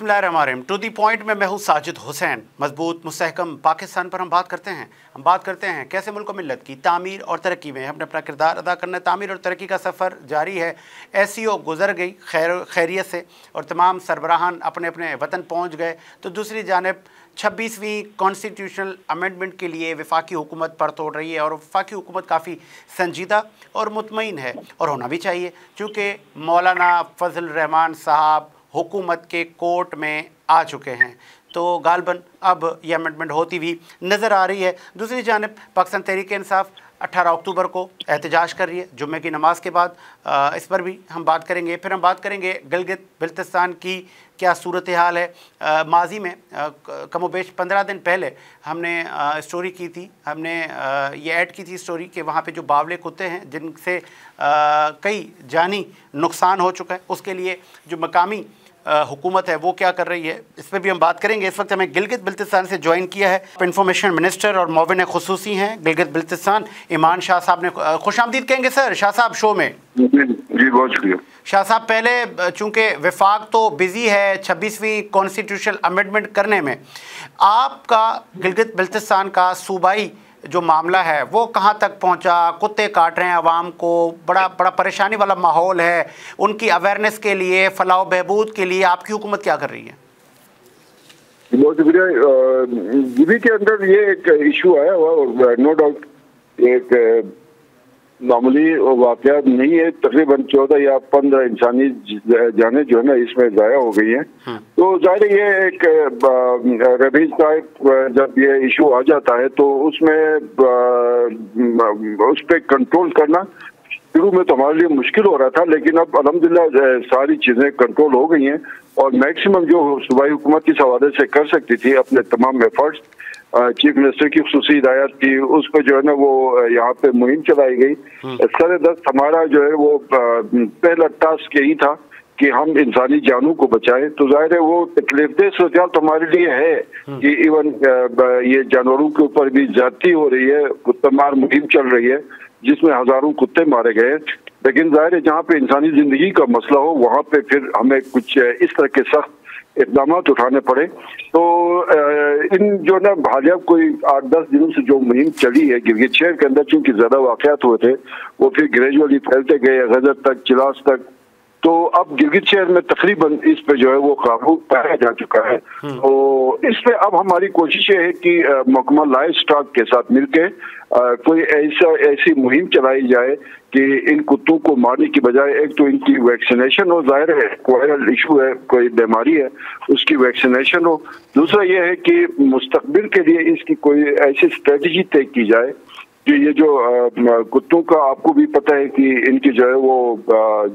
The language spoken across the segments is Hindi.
बिस्मिल्लाहिर्रहमानिर्रहीम। टू दी पॉइंट में मैं हूँ साजिद हुसैन। मजबूत मुस्तहकम पाकिस्तान पर हम बात करते हैं कैसे मुल्क व मिल्लत की तामीर और तरक्की में हमने अपना किरदार अदा करना है। तामीर और तरक्की का सफ़र जारी है। SCO गुजर गई खैरियत से और तमाम सरबराहान अपने अपने वतन पहुँच गए। तो दूसरी जानिब 26वीं कॉन्स्टिट्यूशनल अमेंडमेंट के लिए वफाकी हुकूमत पर तोड़ रही है और वफाकी हुकूमत काफ़ी संजीदा और मुतमईन है और होना भी चाहिए, चूँकि मौलाना फजल रहमान साहब हुकूमत के कोर्ट में आ चुके हैं। तो गालबन अब ये अमेंडमेंट होती हुई नज़र आ रही है। दूसरी जानिब पाकिस्तान तहरीक-ए-इंसाफ 18 अक्टूबर को एहतजाज कर रही है, जुम्मे की नमाज के बाद। इस पर भी हम बात करेंगे। फिर हम बात करेंगे गिलगित बिल्तिस्तान की क्या सूरत हाल है। माजी में कमोबेश 15 दिन पहले हमने स्टोरी की थी, हमने ये ऐड की थी स्टोरी कि वहाँ पे जो बावले कुत्ते हैं जिनसे कई जानी नुकसान हो चुका है, उसके लिए जो मकामी हुकूमत है वो क्या कर रही है, इस पर भी हम बात करेंगे। इस वक्त हमें गिलगित बिल्तिस्तान से ज्वाइन किया है इंफॉर्मेशन मिनिस्टर और मुआविन खुसूसी हैं गिलगित बिल्तिस्तान, ईमान शाह साहब ने। खुशामदीद कहेंगे सर शाह साहब शो में। जी बहुत शुक्रिया शाह साहब। पहले चूँकि वफाक तो बिजी है 26वीं कॉन्स्टिट्यूशनल अमेंडमेंट करने में, आपका गिलगित बिल्तिस्तान का सूबाई जो मामला है वो कहाँ तक पहुँचा? कुत्ते काट रहे हैं आवाम को, बड़ा परेशानी वाला माहौल है। उनकी अवेयरनेस के लिए, फलाह बहबूद के लिए आपकी हुकूमत क्या कर रही है? बहुत शुक्रिया। जीबी के अंदर ये एक इशू आया हुआ, नो डाउट एक मामूली वाकया नहीं है। तकरीबन 14 या 15 इंसानी जाने जो है ना इसमें ज़ाया हो गई हैं। तो जाहिर ये एक रबीज टाइप जब ये इशू आ जाता है तो उसमें उस पर कंट्रोल करना शुरू में तो हमारे लिए मुश्किल हो रहा था, लेकिन अब अल्हम्दुलिल्लाह सारी चीज़ें कंट्रोल हो गई हैं और मैक्सिमम जो सूबाई हुकूमत इस हवाले से कर सकती थी अपने तमाम एफर्ट्स, चीफ मिनिस्टर की खुसूसी हिदायत थी, उस पर जो है ना वो यहाँ पे मुहिम चलाई गई। सर-ए-दस्त हमारा जो है वो पहला टास्क यही था कि हम इंसानी जानों को बचाएं। तो जाहिर है वो तकलीफदेह सूरत तो हमारे लिए है कि इवन ये जानवरों के ऊपर भी ज्यादती हो रही है, कुत्ता मार मुहिम चल रही है जिसमें हजारों कुत्ते मारे गए। लेकिन जाहिर है जहाँ पे इंसानी जिंदगी का मसला हो वहाँ पे फिर हमें कुछ इस तरह के सख्त इकदाम उठाने पड़े। तो इन जो ना हालिया कोई 8-10 दिनों से जो मुहिम चली है गिलगित शहर के अंदर, चूंकि ज्यादा वाकयात हुए थे वो फिर ग्रेजुअली फैलते गए गजर तक, चिलास तक। तो अब गिलगित शहर में तकरीबन इस पे जो है वो काबू पाया जा चुका है। तो इस पे अब हमारी कोशिश है कि महकमा लाइफ स्टॉक के साथ मिलके कोई ऐसी मुहिम चलाई जाए कि इन कुत्तों को मारने की बजाय एक तो इनकी वैक्सीनेशन हो, जाहिर है वायरल इशू है, कोई बीमारी है, उसकी वैक्सीनेशन हो। दूसरा ये है कि मुस्तकबिल के लिए इसकी कोई ऐसी स्ट्रेटजी तय की जाए कि ये जो कुत्तों का आपको भी पता है कि इनकी जो है वो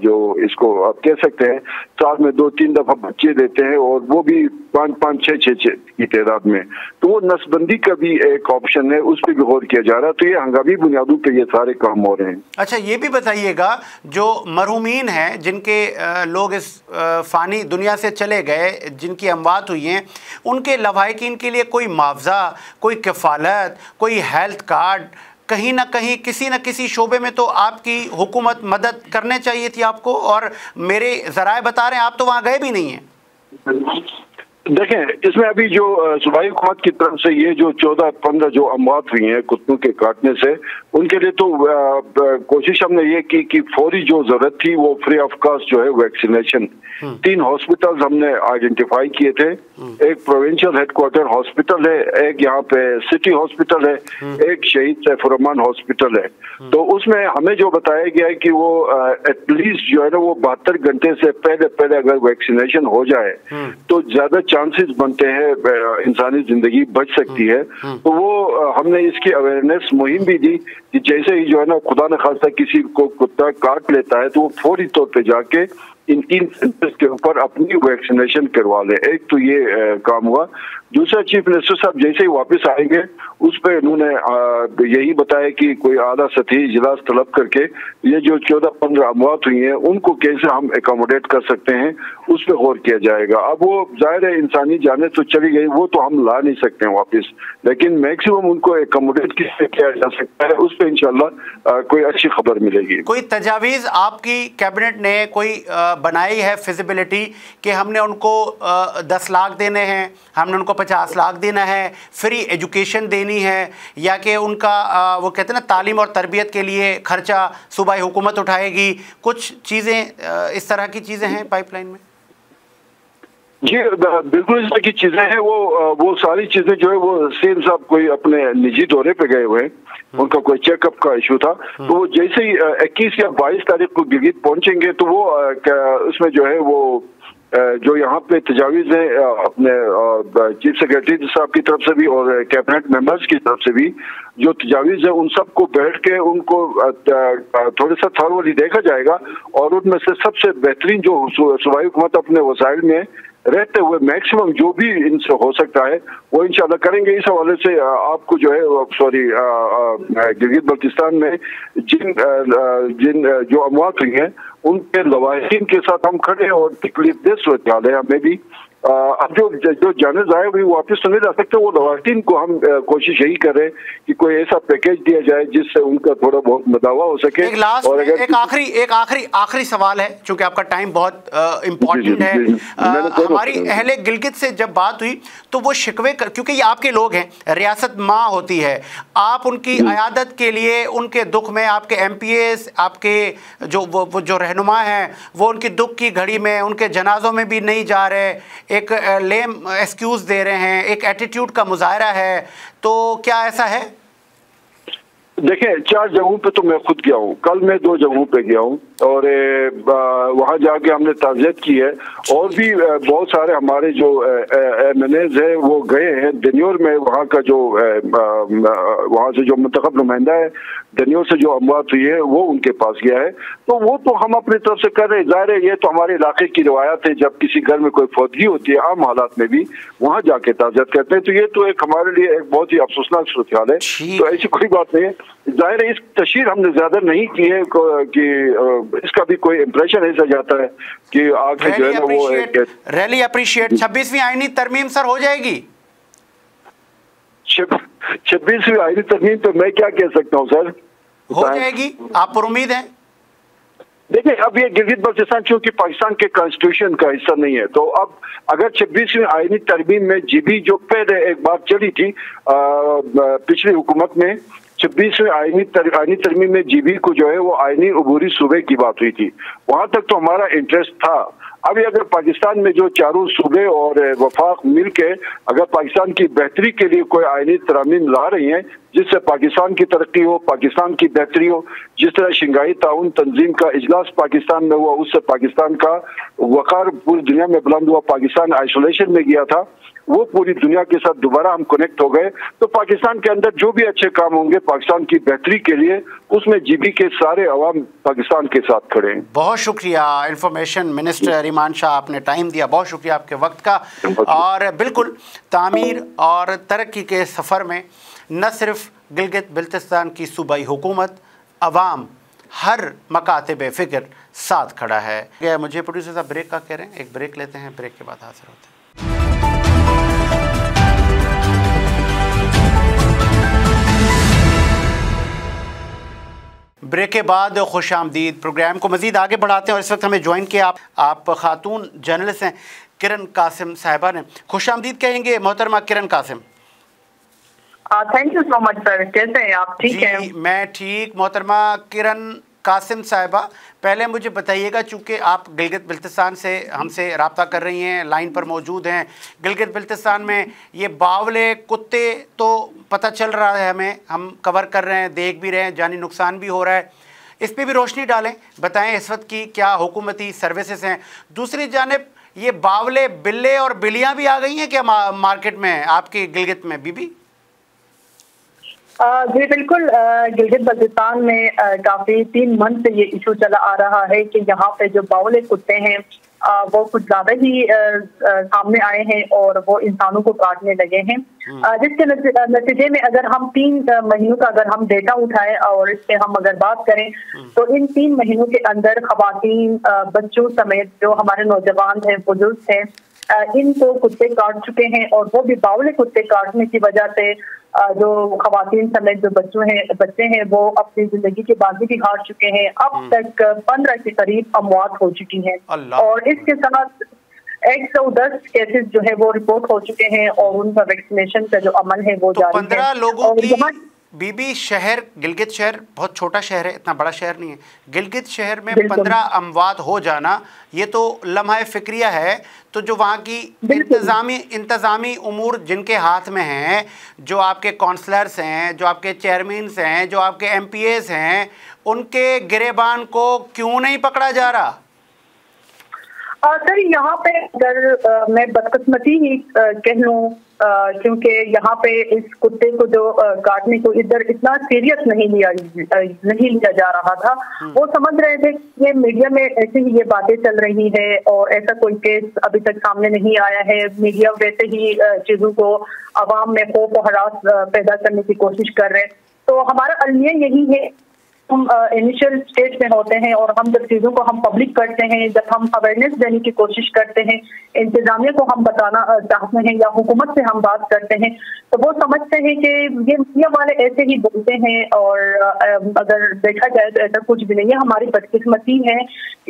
जो इसको आप कह सकते हैं साल में 2-3 दफा बच्चे देते हैं और वो भी 5-5, 6-6 की तादाद में। तो वो नस्बंदी का भी एक ऑप्शन है, उस पर भी गौर किया जा रहा है। तो ये हंगामी बुनियादों पर ये सारे काम हो रहे हैं। अच्छा, ये भी बताइएगा जो मरहूमीन हैं, जिनके लोग इस फ़ानी दुनिया से चले गए, जिनकी अमवात हुई हैं, उनके लवाहिकीन के लिए कोई मुआवजा, कोई कफ़ालत, कोई हेल्थ कार्ड, कहीं ना कहीं किसी न किसी शोबे में तो आपकी हुकूमत मदद करने चाहिए थी आपको। और मेरे ज़राए बता रहे हैं आप तो वहाँ गए भी नहीं हैं। देखें इसमें अभी जो सूबाई हुकूमत की तरफ से ये जो 14-15 जो अमवात हुई हैं कुत्तों के काटने से, उनके लिए तो कोशिश हमने ये की कि फौरी जो जरूरत थी वो फ्री ऑफ कॉस्ट जो है वैक्सीनेशन 3 हॉस्पिटल्स हमने आइडेंटिफाई किए थे। एक प्रोविंशियल हेडक्वार्टर हॉस्पिटल है, एक यहाँ पे सिटी हॉस्पिटल है, एक शहीद सैफुर्रहमान हॉस्पिटल है। तो उसमें हमें जो बताया गया है कि वो एटलीस्ट जो है ना वो 72 घंटे से पहले अगर वैक्सीनेशन हो जाए तो ज्यादा चांसेस बनते हैं इंसानी जिंदगी बच सकती है। तो वो हमने इसकी अवेयरनेस मुहिम भी दी कि जैसे ही जो है ना खुदा न खास्ता किसी को कुत्ता काट लेता है तो वो फौरी तौर पे जाके इन 3 सेंटर्स के ऊपर अपनी वैक्सीनेशन करवा ले। एक तो ये काम हुआ। दूसरा, चीफ मिनिस्टर साहब जैसे ही वापस आएंगे उस पर उन्होंने यही बताया कि कोई आधा सतही इजलास तलब करके ये जो 14-15 अमवात हुई हैं उनको कैसे हम एकोमोडेट कर सकते हैं उस पर गौर किया जाएगा। अब वो जाहिर है इंसानी जाने तो चली गई, वो तो हम ला नहीं सकते हैं वापस, लेकिन मैक्सिमम उनको एकोमोडेट किससे किया जा सकता है उस पर इंशाल्लाह कोई अच्छी खबर मिलेगी। कोई तजावीज़ आपकी कैबिनेट ने कोई बनाई है फिजिबिलिटी कि हमने उनको 10 लाख देने हैं, हमने उनको 50 लाख देना है, फ्री एजुकेशन देनी है, या कि उनका वो कहते हैं ना तालीम और तरबियत के लिए खर्चा सूबाई हुकूमत उठाएगी? कुछ चीज़ें इस तरह की चीज़ें हैं पाइपलाइन में? जी बिल्कुल इस तरह की चीजें हैं। वो सारी चीजें जो है वो सीएम साहब कोई अपने निजी दौरे पे गए हुए हैं, उनका कोई चेकअप का इशू था, तो वो जैसे ही 21 या 22 तारीख को गिलगित पहुंचेंगे तो वो उसमें जो है वो जो यहाँ पे तजावीज़ है अपने चीफ सेक्रेटरी साहब की तरफ से भी और कैबिनेट मेंबर्स की तरफ से भी जो तजावीज़ है उन सबको बैठ के उनको थोड़ा सा थॉरली देखा जाएगा और उनमें से सबसे बेहतरीन जो सूबाई हुकूमत अपने वसाइल में रहते हुए मैक्सिमम जो भी इनसे हो सकता है वो इंशाल्लाह करेंगे। इस हवाले से आपको जो है सॉरी गिलगित बल्तिस्तान में जिन जो अमवात हुई हैं उनके लवाहिकीन के साथ हम खड़े हैं और तकलीफ दे सूरत हाल है हमें भी। अब जो जाने जाए हुई वापस तो नहीं जा सकते, वो लवाहिकीन को हम कोशिश यही कर रहे हैं कि कोई ऐसा पैकेज दिया जाए जिससे उनका थोड़ा बहुत मदावा हो सके। एक लास्ट और एक आखिरी सवाल है, चूंकि आपका टाइम बहुत इम्पोर्टेंट है। हमारी अहले गिलगित से जब बात हुई तो वो शिकवे क्योंकि ये आपके लोग हैं, रियासत माँ होती है, आप उनकी अयादत के लिए उनके दुख में आपके MPAs आपके वो जो रहनुमा हैं वो उनकी दुख की घड़ी में उनके जनाजों में भी नहीं जा रहे, एक लेम एक्सक्यूज दे रहे हैं, एक एटीट्यूड का मुजाहरा है, तो क्या ऐसा है? देखिए 4 जगहों पे तो मैं खुद गया हूँ, कल मैं 2 जगहों पे गया हूँ और वहाँ जाके हमने ताज़ियत की है और भी बहुत सारे हमारे जो MNAs है वो गए हैं दनियोर में। वहाँ का जो वहाँ से जो मुंतखब नुमाइंदा है दनियोर से जो अमवात हुई है वो उनके पास गया है, तो वो तो हम अपनी तरफ से कर रहे हैं। ज़ाहिर है ये तो हमारे इलाके की रवायत है, जब किसी घर में कोई फौतगी होती है आम हालात में भी वहाँ जाके ताज़ियत करते हैं, तो ये तो एक हमारे लिए एक बहुत ही अफसोसनाक सूरत हाल है। तो ऐसी कोई बात नहीं है, जाहिर है इस तशहीर हमने ज्यादा नहीं की है कि इसका भी कोई इम्प्रेशन ऐसा जाता है कि आगे जो है ना वो रैली अप्रिशिएट 26वीं आईनी तरमीम सर हो जाएगी। 26वीं आईनी तरमीम पे मैं क्या कह सकता हूँ सर, हो जाएगी, आप पर उम्मीद है? देखिए अब ये गिलगित बल्तिस्तान चूंकि पाकिस्तान के कॉन्स्टिट्यूशन का हिस्सा नहीं है, तो अब अगर 26वीं आईनी तरमीम में GB जो पहले एक बात चली थी पिछली हुकूमत में 26वीं आईनी तरमीम में GB को जो है वो आईनी अबूरी सूबे की बात हुई थी, वहां तक तो हमारा इंटरेस्ट था। अभी अगर पाकिस्तान में जो चारों सूबे और वफाक मिल के अगर पाकिस्तान की बेहतरी के लिए कोई आईनी तरमीम ला रही हैं जिससे पाकिस्तान की तरक्की हो, पाकिस्तान की बेहतरी हो, जिस तरह शंघाई ताउन तंजीम का इजलास पाकिस्तान में हुआ उससे पाकिस्तान का वक़ार पूरी दुनिया में बुलंद हुआ, पाकिस्तान आइसोलेशन में गया था, वो पूरी दुनिया के साथ दोबारा हम कनेक्ट हो गए, तो पाकिस्तान के अंदर जो भी अच्छे काम होंगे पाकिस्तान की बेहतरी के लिए उसमें GB के सारे अवाम पाकिस्तान के साथ खड़े हैं। बहुत शुक्रिया इंफॉर्मेशन मिनिस्टर ईमान शाह, आपने टाइम दिया, बहुत शुक्रिया आपके वक्त का। और बिल्कुल तामीर और तरक्की के सफ़र में न सिर्फ गिलगित बल्तिस्तान की सूबाई हुकूमत, अवाम, हर मकातब फ़िक्र साथ खड़ा है। मुझे प्रोड्यूसर साहब ब्रेक का कह रहे हैं, एक ब्रेक लेते हैं, ब्रेक के बाद हाजिर होते हैं। ब्रेक के बाद खुश आमदीद, प्रोग्राम को मज़ीद आगे बढ़ाते हैं और इस वक्त हमें ज्वाइन किया आप खातून जर्नलिस्ट हैं किरण कासिम साहिबा ने। खुश आमदीद कहेंगे मोहतरमा Kiran Qasim. Thank you so much sir, कैसे हैं आप? ठीक हैं? मैं ठीक। मोहतरमा किरण कासिम साहिबा, पहले मुझे बताइएगा, चूँकि आप गिलगित बल्तिस्तान से हमसे रब्ता कर रही हैं, लाइन पर मौजूद हैं, गिलगित बल्तिस्तान में ये बावले कुत्ते तो पता चल रहा है हमें, हम कवर कर रहे हैं, देख भी रहे हैं, जानी नुकसान भी हो रहा है, इस पर भी रोशनी डालें, बताएं इस वक्त की क्या हुकूमती सर्विसेज हैं। दूसरी जानिब ये बावले बिल्ले और बिल्लियाँ भी आ गई हैं क्या मार्केट में आपकी गिलगित में बीबी? जी बिल्कुल, गिलगित बल्तिस्तान में काफी 3 मंथ से ये इशू चला आ रहा है कि यहाँ पे जो बावले कुत्ते हैं वो कुछ ज्यादा ही सामने आए हैं और वो इंसानों को काटने लगे हैं, जिसके नतीजे में अगर हम 3 महीनों का अगर हम डेटा उठाएं और इस पे हम अगर बात करें तो इन 3 महीनों के अंदर खवातीन, बच्चों समेत जो हमारे नौजवान हैं, बुजुर्ग हैं, इनको कुत्ते काट चुके हैं और वो भी बावले कुत्ते काटने की वजह से जो खवातीन समेत जो बच्चे हैं वो अपनी जिंदगी के बाजी भी हार चुके हैं। अब तक 15 के करीब अमवात हो चुकी हैं और इसके साथ 110 केसेस जो है वो रिपोर्ट हो चुके हैं और उनका वैक्सीनेशन का जो अमल है वो जारी है। 15 लोगों की बीबी शहर, गिलगित शहर बहुत छोटा शहर है, इतना बड़ा शहर नहीं है। गिलगित शहर में 15 अमवात हो जाना ये तो लम्हा फिक्रिया है। तो जो वहाँ की इंतज़ामी उमूर जिनके हाथ में हैं, जो आपके काउंसलर्स हैं, जो आपके चेयरमैन्स हैं, जो आपके MPAs हैं, उनके गिरेबान को क्यों नहीं पकड़ा जा रहा? सर यहाँ पे अगर मैं बदकिस्मती ही कह लूँ, क्योंकि यहाँ पे इस कुत्ते को जो काटने को इधर इतना सीरियस नहीं लिया जा रहा था। वो समझ रहे थे कि मीडिया में ऐसे ही ये बातें चल रही है और ऐसा कोई केस अभी तक सामने नहीं आया है। मीडिया वैसे ही चीजों को आवाम में खौफ और हरास पैदा करने की कोशिश कर रहे हैं। तो हमारा अलमिया यही है, हम इनिशियल स्टेज में होते हैं और हम जब चीज़ों को हम पब्लिक करते हैं, जब हम अवेयरनेस देने की कोशिश करते हैं, इंतजामिया को हम बताना चाहते हैं या हुकूमत से हम बात करते हैं, तो वो समझते हैं कि ये मीडिया वाले ऐसे ही बोलते हैं और अगर देखा जाए तो ऐसा कुछ भी नहीं है। हमारी बदकिस्मती है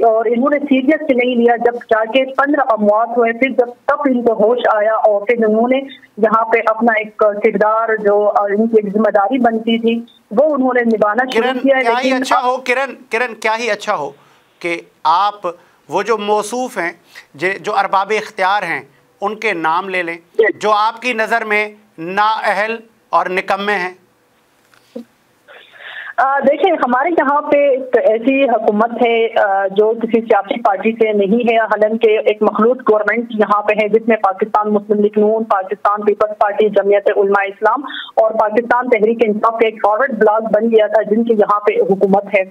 और इन्होंने सीरियस से नहीं लिया। जब जाके 15 अमवात हुए फिर जब तब इनको होश आया और फिर उन्होंने यहाँ पे अपना एक किरदार जो इनकी एक जिम्मेदारी बनती थी वो उन्होंने निभाना शुरू किया। क्या ही अच्छा हो किरण, क्या ही अच्छा हो कि आप वो जो मौसूफ हैं, जो अरबाब इख्तियार हैं, उनके नाम ले लें जो आपकी नज़र में नाअहल और निकम्मे हैं। देखिए, हमारे यहाँ पे एक ऐसी हुकूमत है जो किसी सियासी पार्टी से नहीं है, हालांकि एक मखलूत गवर्नमेंट यहाँ पे है जिसमें पाकिस्तान मुस्लिम लीग नून, पाकिस्तान पीपल्स पार्टी, जमीयत उलमा इस्लाम और पाकिस्तान तहरीक इंसाफ का एक फॉरवर्ड ब्लॉक बन गया था जिनकी यहाँ पे हुकूमत है।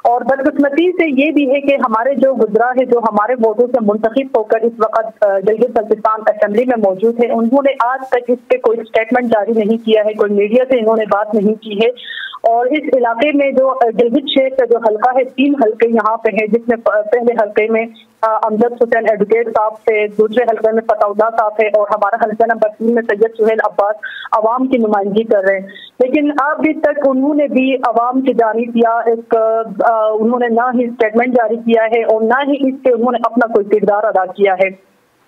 और बदकिस्मती से ये भी है कि हमारे जो गुजरा है, जो हमारे वोटों से मुंतखब होकर इस वक्त गिलगित बल्तिस्तान असेंबली में मौजूद है, उन्होंने आज तक इस पे कोई स्टेटमेंट जारी नहीं किया है, कोई मीडिया से इन्होंने बात नहीं की है। और इस इलाके में जो गिलगित शेख का जो हल्का है, 3 हल्के यहाँ पे हैं, जिसमें पहले हल्के में अमजद हुसैन एडवोकेट साहब थे, दूसरे हल्के में फतहुल्लाह साहब है और हमारा हल्का नंबर 3 में सैयद सुहेल अब्बास अवाम की नुमाइंदगी कर रहे हैं। लेकिन अभी तक उन्होंने भी अवाम की जानिब या एक उन्होंने ना ही स्टेटमेंट जारी किया है और ना ही इस पे उन्होंने अपना कोई किरदार अदा किया है।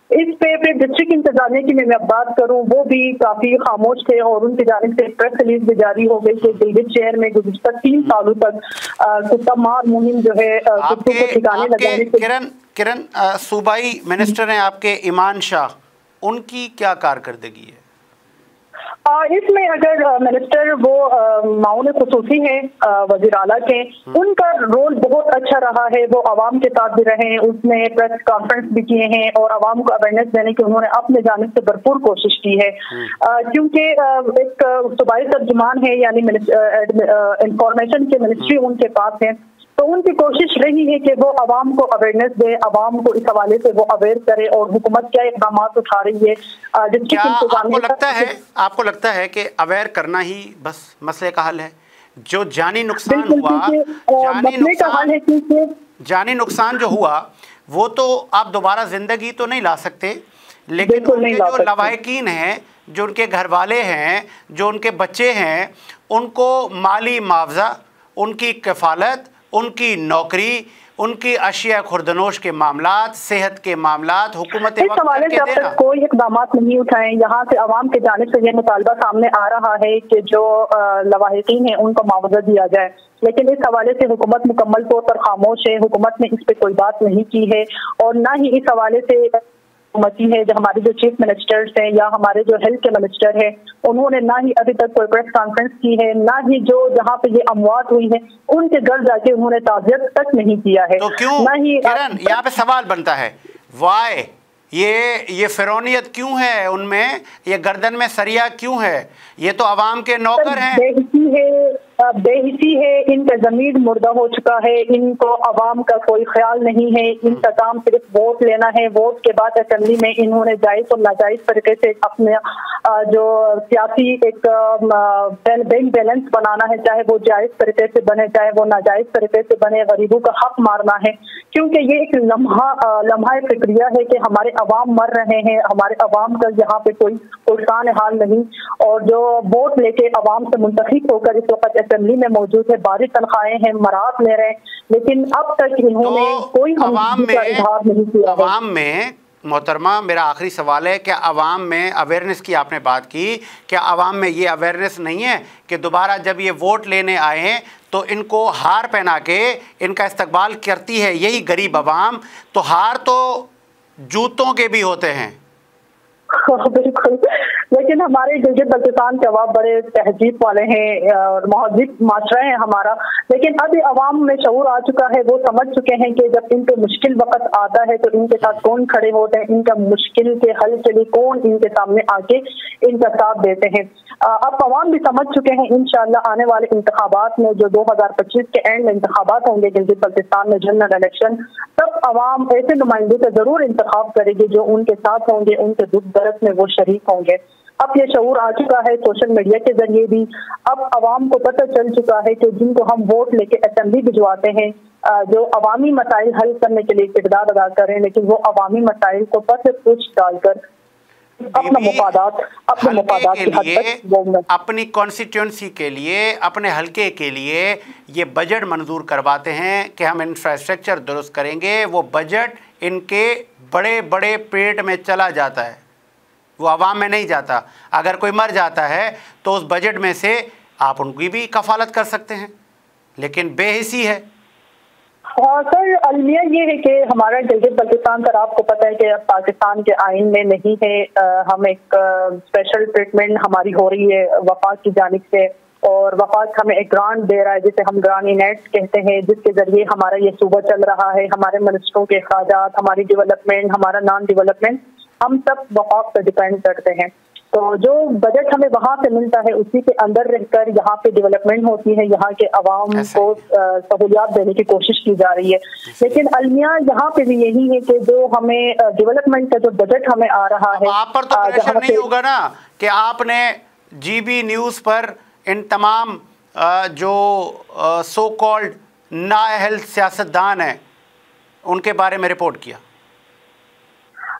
इस पे डिस्ट्रिक्ट इंतजामिया की मैं बात करूं, वो भी काफी खामोश थे और उनकी जानिब से प्रेस रिलीज भी जारी हो गई कि गिलगित शहर में गुज़िश्ता 3 सालों तक कुत्ता मार मुहिम जो है कुत्तों को ठिकाने लगाने से। किरण, सूबाई मिनिस्टर हैं आपके ईमान शाह, उनकी क्या कारकर्दगी है? इसमें अगर मिनिस्टर वो माउन खुसूसी है वज़ीर आला के, उनका रोल बहुत अच्छा रहा है। वो आवाम के साथ भी रहे, उसने प्रेस कॉन्फ्रेंस भी किए हैं और आवाम को अवेयरनेस देने की उन्होंने अपने जानिब से भरपूर कोशिश की है। क्योंकि एक सूबाई तर्जुमान है, यानी इंफॉर्मेशन के मिनिस्ट्री उनके पास है, तो उनकी कोशिश रही है कि वो आवाम को अवेयरनेस दे, आवाम को इस हवाले से वो अवेयर करे और हुकूमत क्या इक़दाम उठा रही है। आपको लगता है कि अवेयर करना ही बस मसले का हल है? जो जानी नुकसान हुआ, जानी नुकसान जो हुआ वो तो आप दोबारा जिंदगी तो नहीं ला सकते, लेकिन उनके जो लवाहिकीन हैं, जो उनके घर वाले हैं, जो उनके बच्चे हैं, उनको माली मुआवजा, उनकी कफालत, उनकी नौकरी, उनकी अशिया खुर्दनोश के मामलात, सेहत के मामलात हुकूमत इस हवाले से अब तक कोई इक़दाम नहीं उठाए। यहाँ से अवाम की जानिब से यह मुतालबा सामने आ रहा है कि जो लवाहिकीन है उनको मुआवजा दिया जाए, लेकिन इस हवाले से हुकूमत मुकम्मल तौर पर खामोश है। हुकूमत ने इस पे कोई बात नहीं की है और ना ही इस हवाले से हुकूमती है, जो हमारे जो चीफ मिनिस्टर्स हैं या हमारे जो हेल्थ के मिनिस्टर है, उन्होंने ना ही अभी तक कोई प्रेस कॉन्फ्रेंस की है, ना ही जो जहाँ पे ये अमवात हुई है उनके घर जाके उन्होंने ताज़ियत तक नहीं किया है। तो क्यों ना ही किरण, यहाँ पे सवाल बनता है, वाई ये फिरौनियत क्यों है उनमें, ये गर्दन में सरिया क्यों है? ये तो अवाम के नौकर हैं। बेहिसी है, इनका जमीर मुर्दा हो चुका है, इनको अवाम का कोई ख्याल नहीं है, इनका काम सिर्फ वोट लेना है। वोट के बाद असेंबली में इन्होंने जायज और नाजायज तरीके से अपने जो सियासी एक बैंक बैलेंस बनाना है, चाहे वो जायज तरीके से बने चाहे वो नाजायज तरीके से बने, गरीबों का हक मारना है। क्योंकि ये एक लम्हा प्रक्रिया है कि हमारे अवाम मर रहे हैं, हमारे अवाम का यहाँ पे कोई शान हाल नहीं। और जो वोट लेके अवाम से मुंतखब होकर इस वक्त असेंबली में मौजूद है, बारी तनख्वाहें हैं, मराहत ले रहे हैं, लेकिन अब तक इन्होंने कोई इजहार नहीं किया। अवाम में मोहतरमा, मेरा आखिरी सवाल है, क्या अवाम में अवेयरनेस की आपने बात की, क्या अवाम में ये अवेयरनेस नहीं है कि दोबारा जब ये वोट लेने आए हैं तो इनको हार पहना के इनका इस्तकबाल करती है यही गरीब अवाम? तो हार तो जूतों के भी होते हैं। बिल्कुल, लेकिन हमारे गिलगित बल्तिस्तान के अवाम बड़े तहजीब वाले हैं और महजिब माशरा है हमारा। लेकिन अभी अवाम में शऊर आ चुका है, वो समझ चुके हैं कि जब इनको मुश्किल वक्त आता है तो इनके साथ कौन खड़े होते हैं, इनका मुश्किल के हल के लिए कौन इनके सामने आके इनका साथ देते हैं। अब अवाम भी समझ चुके हैं। इंशाअल्लाह आने वाले इंतखाबात में जो 2025 के एंड में इंतखाबात होंगे गिलगित बल्तिस्तान में, जनरल इलेक्शन, तब अवाम ऐसे नुमाइंदों का जरूर इंतखाब करेगी जो उनके साथ होंगे, उनके दुख दर्द में वो शरीक होंगे। अब ये शऊर आ चुका है सोशल मीडिया के जरिए भी। अब अवाम को पता चल चुका है कि जिनको हम वोट लेके असेंबली भिजवाते हैं, जो अवामी मसाइल हल करने के लिए किरदार अदा करें, लेकिन वो अवामी मसाइल को पस पूछ डालकर अपना मुफादात के लिए, अपनी कॉन्स्टिट्यूंसी के लिए, अपने हल्के के लिए ये बजट मंजूर करवाते हैं कि हम इंफ्रास्ट्रक्चर दुरुस्त करेंगे। वो बजट इनके बड़े बड़े पेट में चला जाता है, वो आवाम में नहीं जाता। अगर कोई मर जाता है तो उस बजट में से आप उनकी भी कफालत कर सकते हैं, लेकिन बेहिसी है। और सर अलमिया ये है कि हमारा गिलगित बल्तिस्तान, सर आपको पता है कि पाकिस्तान के आइन में नहीं है। हम एक स्पेशल ट्रीटमेंट हमारी हो रही है वफाक की जानिब से, और वफाक हमें एक ग्रांट दे रहा है जिसे हम ग्रानी नेट कहते हैं, जिसके जरिए हमारा ये सूबा चल रहा है। हमारे मिनिस्टरों के अखराजात, हमारी डेवलपमेंट, हमारा नॉन डेवलपमेंट, हम सब वफाक पर डिपेंड करते हैं। तो जो बजट हमें वहाँ से मिलता है उसी के अंदर रहकर यहाँ पे डेवलपमेंट होती है, यहाँ के अवाम को सहूलियात देने की कोशिश की जा रही है। लेकिन अलमिया यहाँ पे भी यही है कि जो हमें डेवलपमेंट का जो बजट हमें आ रहा है, आप पर तो प्रेशर नहीं होगा ना कि आपने GB न्यूज़ पर इन तमाम जो सो कॉल्ड नाअहल सियासतदान हैं उनके बारे में रिपोर्ट किया?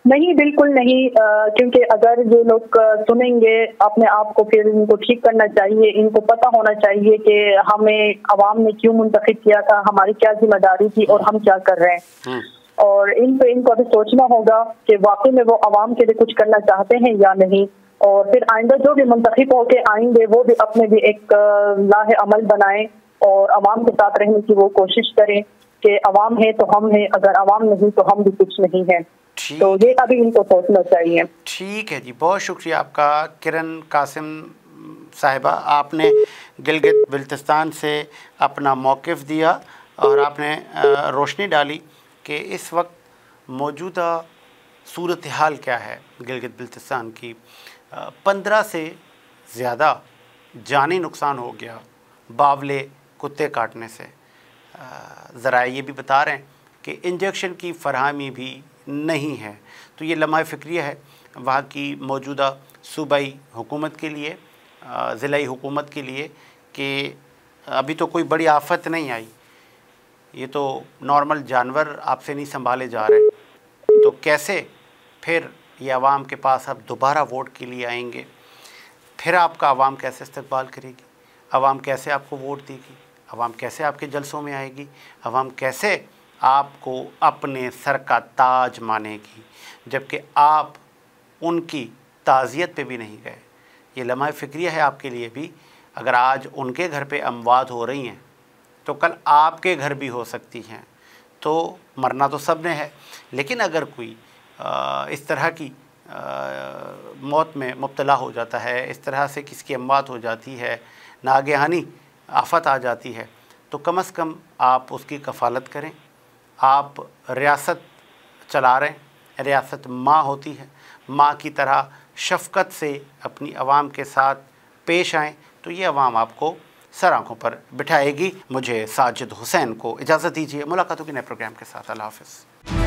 नहीं, बिल्कुल नहीं, क्योंकि अगर ये लोग सुनेंगे अपने आप को, फिर इनको ठीक करना चाहिए। इनको पता होना चाहिए कि हमें अवाम ने क्यों मुंतखब किया था, हमारी क्या जिम्मेदारी थी और हम क्या कर रहे हैं। और इनको अभी सोचना होगा कि वाकई में वो अवाम के लिए कुछ करना चाहते हैं या नहीं। और फिर आइंदा जो भी मुंतखब होके आएंगे वो भी अपने भी एक लाहे अमल बनाएं और अवाम के साथ रहने की वो कोशिश करें कि अवाम है तो हम हैं, अगर अवाम नहीं तो हम भी कुछ नहीं है। तो ये अभी इनको सोचना चाहिए। ठीक है जी, बहुत शुक्रिया आपका किरण कासिम साहिबा। आपने गिलगित बल्तिस्तान से अपना मौक़िफ़ दिया और आपने रोशनी डाली कि इस वक्त मौजूदा सूरत हाल क्या है गिलगित बल्तिस्तान की। 15 से ज़्यादा जानी नुकसान हो गया बावले कुत्ते काटने से। ज़रा ये भी बता रहे हैं कि इंजेक्शन की फरहमी भी नहीं है। तो ये लम्हा फ़िक्रिया है वहाँ की मौजूदा सूबाई हुकूमत के लिए, ज़िलाई हुकूमत के लिए, कि अभी तो कोई बड़ी आफत नहीं आई, ये तो नॉर्मल जानवर आपसे नहीं संभाले जा रहे। तो कैसे फिर ये आवाम के पास अब दोबारा वोट के लिए आएंगे? फिर आपका आवाम कैसे इस्तकबाल करेगी? आवाम कैसे आपको वोट देगी? आवाम कैसे आपके जलसों में आएगी? आवाम कैसे आपको अपने सर का ताज मानेगी जबकि आप उनकी ताज़ियत पे भी नहीं गए? ये लम्हा फ़िक्रिया है आपके लिए भी। अगर आज उनके घर पे अमवात हो रही हैं तो कल आपके घर भी हो सकती हैं। तो मरना तो सब ने है, लेकिन अगर कोई इस तरह की मौत में मुब्तला हो जाता है, इस तरह से किसी की अमवात हो जाती है, नागहानी आफत आ जाती है, तो कम से कम आप उसकी कफ़ालत करें। आप रियासत चला रहे हैं, रियासत माँ होती है, माँ की तरह शफ़क़त से अपनी आवाम के साथ पेश आएँ तो ये आवाम आपको सर आंखों पर बिठाएगी। मुझे साजिद हुसैन को इजाज़त दीजिए। मुलाकात होगी नए प्रोग्राम के साथ। अल्लाह हाफ़िज़।